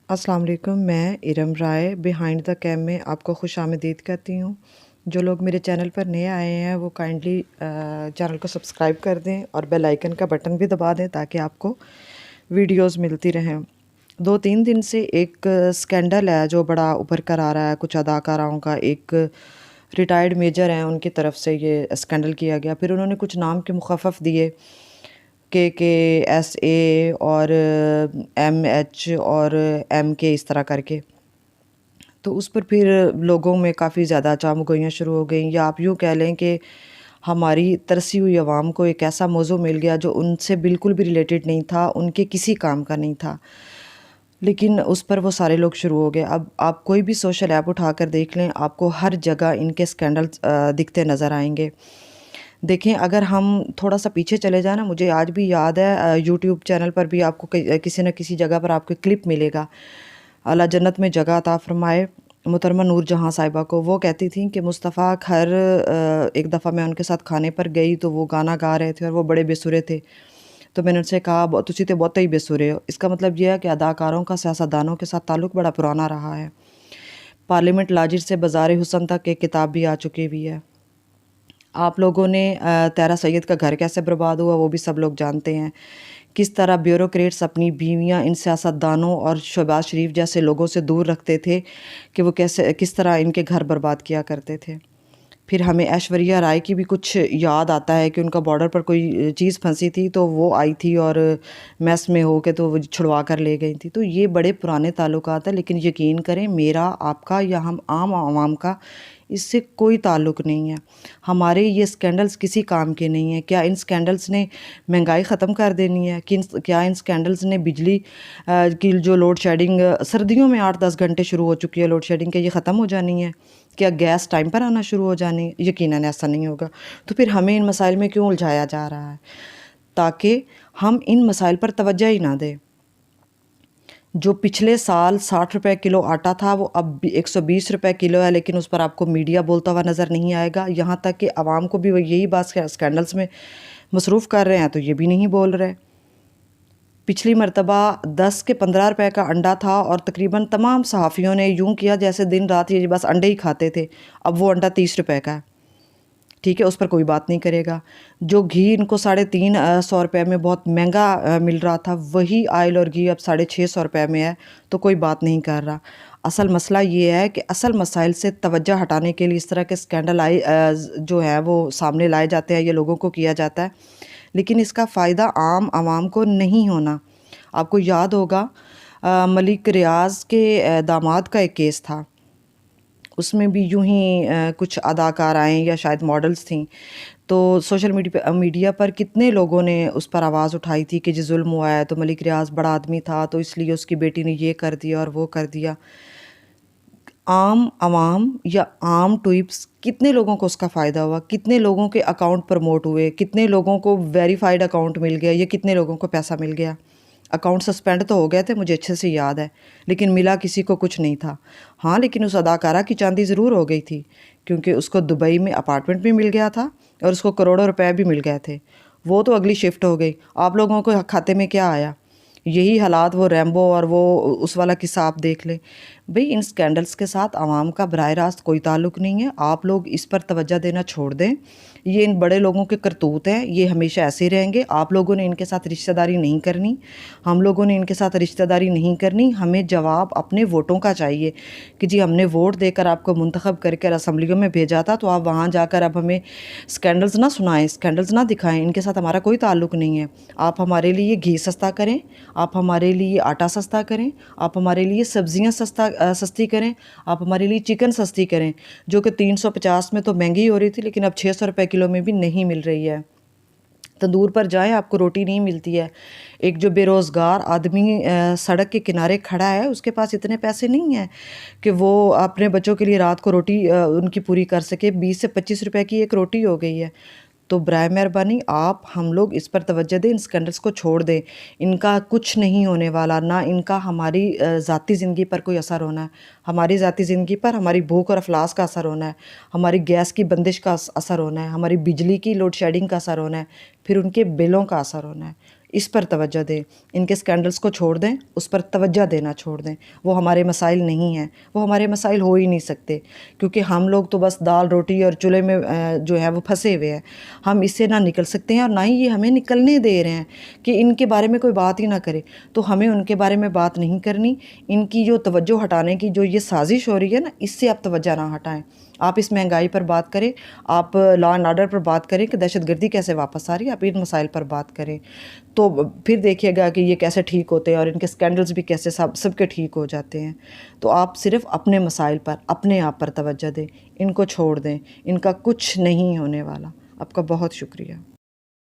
अस्सलाम वालेकुम। मैं इरम राय बिहाइंड द कैम में आपको खुश आमदीद कहती हूँ। जो लोग मेरे चैनल पर नए आए हैं वो काइंडली चैनल को सब्सक्राइब कर दें और बेल आइकन का बटन भी दबा दें ताकि आपको वीडियोस मिलती रहें। 2-3 दिन से एक स्कैंडल है जो बड़ा उभर कर आ रहा है। कुछ अदाकाराओं का, एक रिटायर्ड मेजर हैं उनकी तरफ से ये स्कैंडल किया गया। फिर उन्होंने कुछ नाम के मुखफ़फ़ दिए, KKSA और MH और MK, इस तरह करके। तो उस पर फिर लोगों में काफ़ी ज़्यादा चाम-गोइयाँ शुरू हो गई, या आप यूँ कह लें कि हमारी तरसी हुई आवाम को एक ऐसा मौज़ू मिल गया जो उनसे बिल्कुल भी रिलेटेड नहीं था, उनके किसी काम का नहीं था, लेकिन उस पर वो सारे लोग शुरू हो गए। अब आप कोई भी सोशल ऐप उठाकर देख लें, आपको हर जगह इनके स्कैंडल्स दिखते नज़र आएँगे। देखें, अगर हम थोड़ा-सा पीछे चले जाएँ ना, मुझे आज भी याद है यूट्यूब चैनल पर भी आपको किसी न किसी जगह पर आपको क्लिप मिलेगा। अल्लाह जन्नत में जगह अता फ़रमाए मोहतरमा नूर जहाँ साहिबा को। वो कहती थीं कि मुस्तफ़ा खैर, एक दफ़ा मैं उनके साथ खाने पर गई तो वो गाना गा रहे थे और वो बड़े बेसुरे थे। तो मैंने उनसे कहा, तुसी तो बहुते ही बेसुरे हो। इसका मतलब ये है कि अदाकारों का सियासतदानों के साथ ताल्लुक़ बड़ा पुराना रहा है। पार्लियामेंट लाजिर से बाज़ार हुस्न तक एक किताब भी आ चुकी हुई है। आप लोगों ने तारा सैयद का घर कैसे बर्बाद हुआ वो भी सब लोग जानते हैं। किस तरह ब्यूरोक्रेट्स अपनी बीवियाँ इन सियासतदानों और शहबाज शरीफ जैसे लोगों से दूर रखते थे कि वो किस तरह इनके घर बर्बाद किया करते थे। फिर हमें ऐश्वर्या राय की भी कुछ याद आता है कि उनका बॉर्डर पर कोई चीज़ फंसी थी तो वो आई थी और मैस में हो के तो वो छुड़वा कर ले गई थी। तो ये बड़े पुराने ताल्लुकात हैं, लेकिन यकीन करें, मेरा, आपका या हम आम आवाम का इससे कोई ताल्लुक़ नहीं है। हमारे ये स्कैंडल्स किसी काम के नहीं हैं। क्या इन स्कैंडल्स ने महंगाई ख़त्म कर देनी है? क्या इन स्कैंडल्स ने बिजली की जो लोड शेडिंग सर्दियों में 8-10 घंटे शुरू हो चुकी है लोड शेडिंग, क्या ये ख़त्म हो जानी है? क्या गैस टाइम पर आना शुरू हो जानी है? यकीनन ऐसा नहीं होगा। तो फिर हमें इन मसाइल में क्यों उलझाया जा रहा है? ताकि हम इन मसाइल पर तवज्जो ही ना दें। जो पिछले साल 60 रुपए किलो आटा था वो अब 120 रुपए किलो है, लेकिन उस पर आपको मीडिया बोलता हुआ नज़र नहीं आएगा। यहाँ तक कि आवाम को भी वो यही बात स्कैंडल्स में मसरूफ़ कर रहे हैं तो ये भी नहीं बोल रहे। पिछली मर्तबा 10 के 15 रुपए का अंडा था और तकरीबन तमाम सहाफ़ियों ने यूँ किया जैसे दिन रात ये बस अंडे ही खाते थे। अब वो अंडा 30 रुपए का है। ठीक है, उस पर कोई बात नहीं करेगा। जो घी इनको 350 रुपए में बहुत महंगा मिल रहा था, वही ऑयल और घी अब 650 रुपए में है, तो कोई बात नहीं कर रहा। असल मसला ये है कि असल मसाइल से तवज्जो हटाने के लिए इस तरह के स्कैंडल जो है वो सामने लाए जाते हैं, ये लोगों को किया जाता है, लेकिन इसका फ़ायदा आम आवाम को नहीं होना। आपको याद होगा मलिक रियाज़ के दामाद का एक केस था। उसमें भी यूँ ही कुछ अदाकाराएँ या शायद मॉडल्स थीं, तो सोशल मीडिया पर कितने लोगों ने उस पर आवाज़ उठाई थी कि जी ज़ुल्म हुआ है, तो मलिक रियाज़ बड़ा आदमी था तो इसलिए उसकी बेटी ने ये कर दिया और वो कर दिया। आम आवाम या आम ट्वीप्स, कितने लोगों को उसका फ़ायदा हुआ? कितने लोगों के अकाउंट प्रमोट हुए? कितने लोगों को वेरिफाइड अकाउंट मिल गया या कितने लोगों को पैसा मिल गया? अकाउंट सस्पेंड तो हो गए थे, मुझे अच्छे से याद है, लेकिन मिला किसी को कुछ नहीं था। हाँ, लेकिन उस अदाकारा की चांदी ज़रूर हो गई थी, क्योंकि उसको दुबई में अपार्टमेंट भी मिल गया था और उसको करोड़ों रुपए भी मिल गए थे। वो तो अगली शिफ्ट हो गई। आप लोगों को खाते में क्या आया? यही हालात वो रैम्बो और वो उस वाला किस्सा आप देख लें। भई, इन स्कैंडल्स के साथ आवाम का बराह रास्त कोई ताल्लुक़ नहीं है। आप लोग इस पर तवज्जो देना छोड़ दें। ये इन बड़े लोगों के करतूत हैं, ये हमेशा ऐसे ही रहेंगे। आप लोगों ने इनके साथ रिश्तेदारी नहीं करनी, हम लोगों ने इनके साथ रिश्तेदारी नहीं करनी। हमें जवाब अपने वोटों का चाहिए कि जी हमने वोट देकर आपको मुंतखब करके असम्बलियों में भेजा था, तो आप वहाँ जाकर अब हमें स्कैंडल्स ना सुनाएँ, स्कैंडल्स ना दिखाएँ। इनके साथ हमारा कोई ताल्लुक़ नहीं है। आप हमारे लिए घी सस्ता करें, आप हमारे लिए आटा सस्ता करें, आप हमारे लिए सब्ज़ियाँ सस्ती करें, आप हमारे लिए चिकन सस्ती करें, जो कि 350 में तो महंगी हो रही थी, लेकिन अब 600 रुपए किलो में भी नहीं मिल रही है। तंदूर पर जाएँ, आपको रोटी नहीं मिलती है। एक जो बेरोज़गार आदमी सड़क के किनारे खड़ा है, उसके पास इतने पैसे नहीं हैं कि वो अपने बच्चों के लिए रात को रोटी उनकी पूरी कर सके। 20 से 25 रुपए की एक रोटी हो गई है। तो बराए मेहरबानी आप हम लोग इस पर तवज्जो दें, इन स्कैंडल्स को छोड़ दें। इनका कुछ नहीं होने वाला, ना इनका हमारी ज़ाती ज़िंदगी पर कोई असर होना है। हमारी ज़ाती ज़िंदगी पर हमारी भूख और अफलास का असर होना है, हमारी गैस की बंदिश का असर होना है, हमारी बिजली की लोड शेडिंग का असर होना है, फिर उनके बिलों का असर होना है। اس پر توجہ دیں، ان کے اسکینڈلس کو چھوڑ دیں، اس پر توجہ دینا چھوڑ دیں۔ وہ ہمارے مسائل نہیں ہیں، وہ ہمارے مسائل ہو ہی نہیں سکتے، کیونکہ ہم لوگ تو بس دال روٹی اور چولہے میں جو ہے وہ پھنسے ہوئے ہیں۔ ہم اس سے نہ نکل سکتے ہیں، اور نہ ہی یہ ہمیں نکلنے دے رہے ہیں کہ ان کے بارے میں کوئی بات ہی نہ کرے۔ تو ہمیں ان کے بارے میں بات نہیں کرنی۔ ان کی جو توجہ ہٹانے کی جو یہ سازش ہو رہی ہے نا، اس سے آپ توجہ نہ ہٹائیں۔ آپ اس مہنگائی پر بات کریں، آپ لا اینڈ آرڈر پر بات کریں کہ دہشت گردی کیسے واپس آ رہی ہے، آپ ان مسائل پر بات کریں، تو پھر دیکھیے گا کہ یہ کیسے ٹھیک ہوتے ہیں، اور ان کے اسکینڈلز بھی کیسے سب کے ٹھیک ہو جاتے ہیں۔ تو آپ صرف اپنے مسائل پر، اپنے آپ پر توجہ دیں، ان کو چھوڑ دیں، ان کا کچھ نہیں ہونے والا۔ آپ کا بہت شکریہ۔